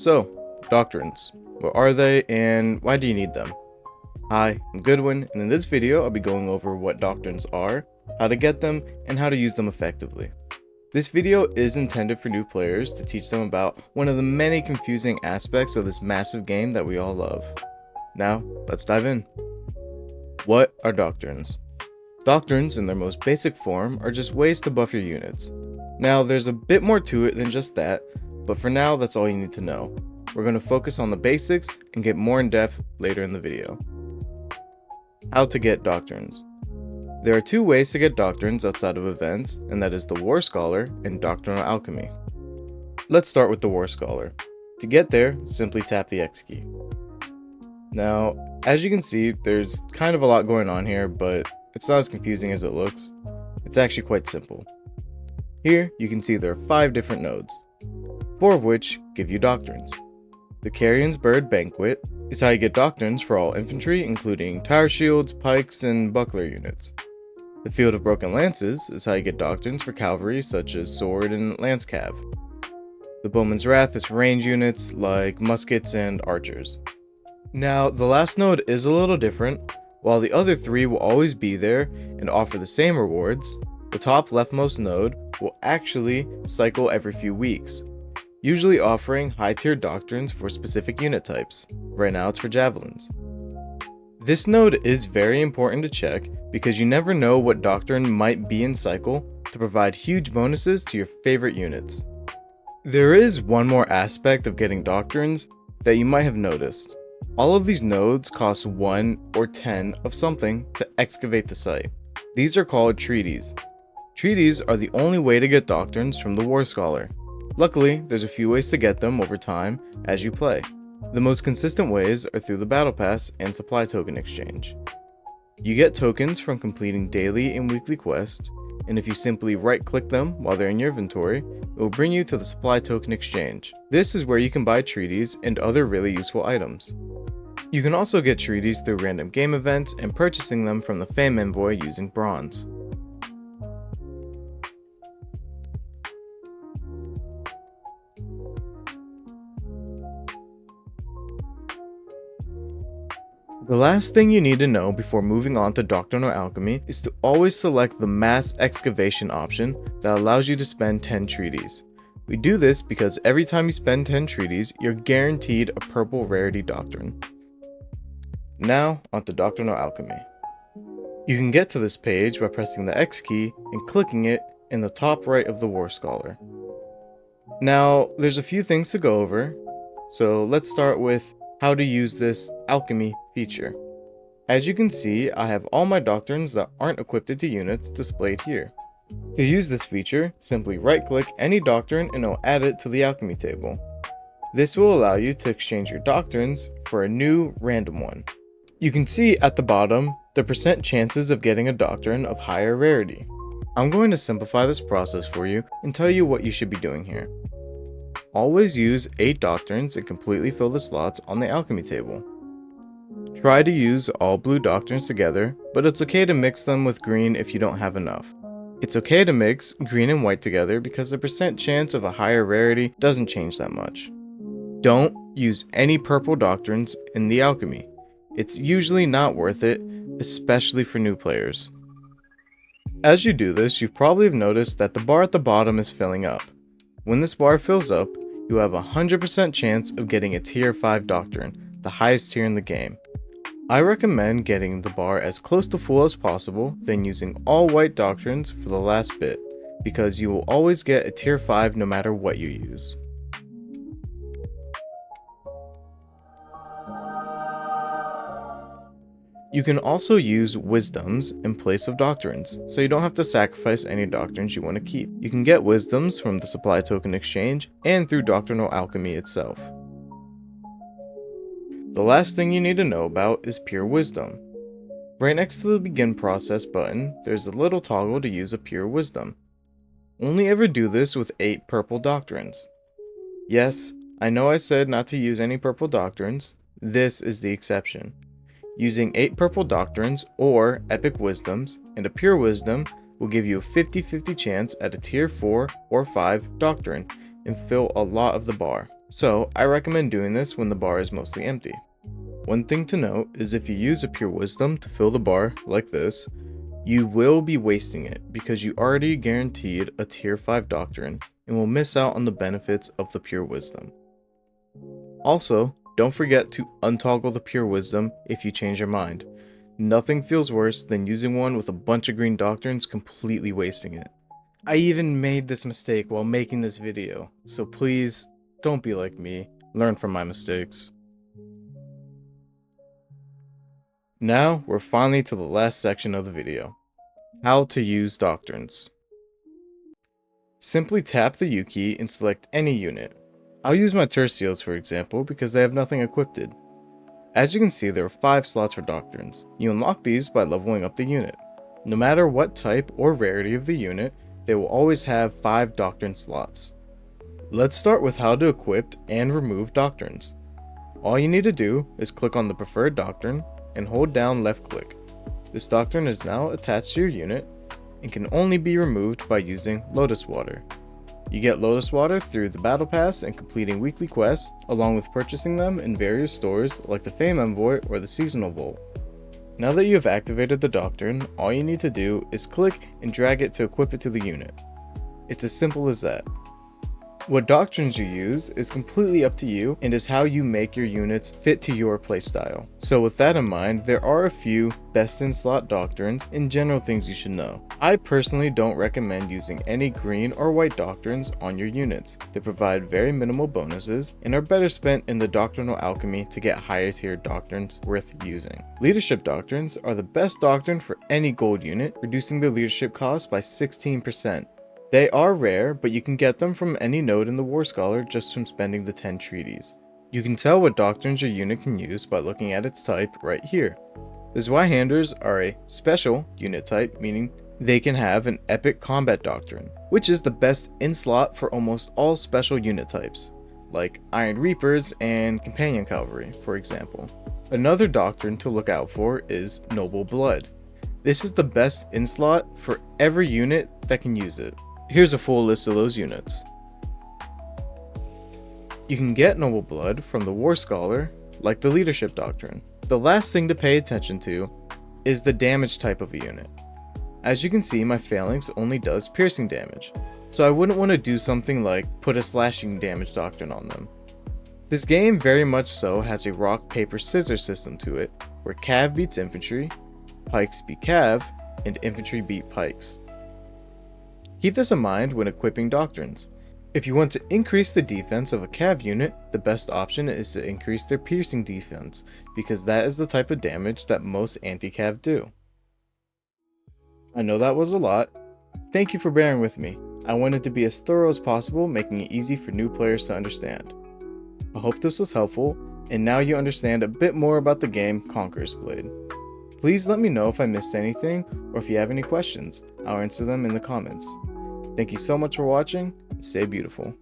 So, doctrines. What are they and why do you need them? Hi, I'm Goodwin, and in this video I'll be going over what doctrines are, how to get them, and how to use them effectively. This video is intended for new players to teach them about one of the many confusing aspects of this massive game that we all love. Now, let's dive in. What are doctrines? Doctrines, in their most basic form, are just ways to buff your units. Now, there's a bit more to it than just that, but for now, that's all you need to know. We're going to focus on the basics and get more in depth later in the video. How to get doctrines. There are two ways to get doctrines outside of events, and that is the War Scholar and Doctrinal Alchemy. Let's start with the War Scholar. To get there, simply tap the X key. Now, as you can see, there's kind of a lot going on here, but it's not as confusing as it looks. It's actually quite simple. Here, you can see there are 5 different nodes, 4 of which give you doctrines. The Carrion's Bird Banquet is how you get doctrines for all infantry, including tire shields, pikes, and buckler units. The Field of Broken Lances is how you get doctrines for cavalry such as sword and lance cav. The Bowman's Wrath is for range units like muskets and archers. Now, the last node is a little different. While the other 3 will always be there and offer the same rewards, the top leftmost node will actually cycle every few weeks, usually offering high-tier doctrines for specific unit types. Right now it's for javelins. This node is very important to check because you never know what doctrine might be in cycle to provide huge bonuses to your favorite units. There is one more aspect of getting doctrines that you might have noticed. All of these nodes cost 1 or 10 of something to excavate the site. These are called treaties. Treaties are the only way to get doctrines from the War Scholar. Luckily, there's a few ways to get them over time as you play. The most consistent ways are through the Battle Pass and Supply Token Exchange. You get tokens from completing daily and weekly quests, and if you simply right-click them while they're in your inventory, it will bring you to the Supply Token Exchange. This is where you can buy treaties and other really useful items. You can also get treaties through random game events and purchasing them from the Fame Envoy using bronze. The last thing you need to know before moving on to Doctrinal Alchemy is to always select the mass excavation option that allows you to spend 10 treaties. We do this because every time you spend 10 treaties, you're guaranteed a purple rarity doctrine. Now, onto Doctrinal Alchemy. You can get to this page by pressing the X key and clicking it in the top right of the War Scholar. Now, there's a few things to go over, so let's start with how to use this alchemy feature. As you can see, I have all my doctrines that aren't equipped to units displayed here. To use this feature, simply right-click any doctrine and it'll add it to the alchemy table. This will allow you to exchange your doctrines for a new random one. You can see at the bottom the percent chances of getting a doctrine of higher rarity. I'm going to simplify this process for you and tell you what you should be doing here. Always use 8 doctrines and completely fill the slots on the alchemy table. Try to use all blue doctrines together, but it's okay to mix them with green if you don't have enough. It's okay to mix green and white together because the percent chance of a higher rarity doesn't change that much. Don't use any purple doctrines in the alchemy. It's usually not worth it, especially for new players. As you do this, you've probably noticed that the bar at the bottom is filling up. When this bar fills up, you have a 100% chance of getting a tier 5 doctrine, the highest tier in the game. I recommend getting the bar as close to full as possible, then using all white doctrines for the last bit, because you will always get a tier 5 no matter what you use. You can also use wisdoms in place of doctrines, so you don't have to sacrifice any doctrines you want to keep. You can get wisdoms from the Supply Token Exchange and through Doctrinal Alchemy itself. The last thing you need to know about is pure wisdom. Right next to the begin process button, there's a little toggle to use a pure wisdom. Only ever do this with 8 purple doctrines. Yes, I know I said not to use any purple doctrines. This is the exception. Using 8 purple doctrines or epic wisdoms and a pure wisdom will give you a 50-50 chance at a tier 4 or 5 doctrine and fill a lot of the bar. So I recommend doing this when the bar is mostly empty. One thing to note is if you use a pure wisdom to fill the bar like this, you will be wasting it because you already guaranteed a tier 5 doctrine and will miss out on the benefits of the pure wisdom. Also, don't forget to untoggle the pure wisdom if you change your mind. Nothing feels worse than using one with a bunch of green doctrines completely wasting it. I even made this mistake while making this video, so please don't be like me, learn from my mistakes. Now we're finally to the last section of the video, how to use doctrines. Simply tap the U key and select any unit. I'll use my tercios for example because they have nothing equipped. As you can see, there are 5 slots for doctrines. You unlock these by leveling up the unit. No matter what type or rarity of the unit, they will always have 5 doctrine slots. Let's start with how to equip and remove doctrines. All you need to do is click on the preferred doctrine and hold down left click. This doctrine is now attached to your unit and can only be removed by using Lotus Water. You get Lotus Water through the Battle Pass and completing weekly quests, along with purchasing them in various stores like the Fame Envoy or the Seasonal Vault. Now that you have activated the doctrine, all you need to do is click and drag it to equip it to the unit. It's as simple as that. What doctrines you use is completely up to you and is how you make your units fit to your playstyle. So with that in mind, there are a few best in slot doctrines and general things you should know. I personally don't recommend using any green or white doctrines on your units. They provide very minimal bonuses and are better spent in the Doctrinal Alchemy to get higher tier doctrines worth using. Leadership doctrines are the best doctrine for any gold unit, reducing the leadership cost by 16%. They are rare, but you can get them from any node in the War Scholar just from spending the 10 treaties. You can tell what doctrines your unit can use by looking at its type right here. The Zweihanders are a special unit type, meaning they can have an epic combat doctrine, which is the best in slot for almost all special unit types, like Iron Reapers and Companion Cavalry, for example. Another doctrine to look out for is Noble Blood. This is the best in slot for every unit that can use it. Here's a full list of those units. You can get Noble Blood from the War Scholar, like the Leadership Doctrine. The last thing to pay attention to is the damage type of a unit. As you can see, my Phalanx only does piercing damage, so I wouldn't want to do something like put a slashing damage doctrine on them. This game very much so has a rock, paper, scissors system to it, where cav beats infantry, pikes beat cav, and infantry beat pikes. Keep this in mind when equipping doctrines. If you want to increase the defense of a cav unit, the best option is to increase their piercing defense, because that is the type of damage that most anti-cav do. I know that was a lot. Thank you for bearing with me. I wanted to be as thorough as possible, making it easy for new players to understand. I hope this was helpful, and now you understand a bit more about the game Conquerors played. Please let me know if I missed anything, or if you have any questions. I'll answer them in the comments. Thank you so much for watching, and stay beautiful.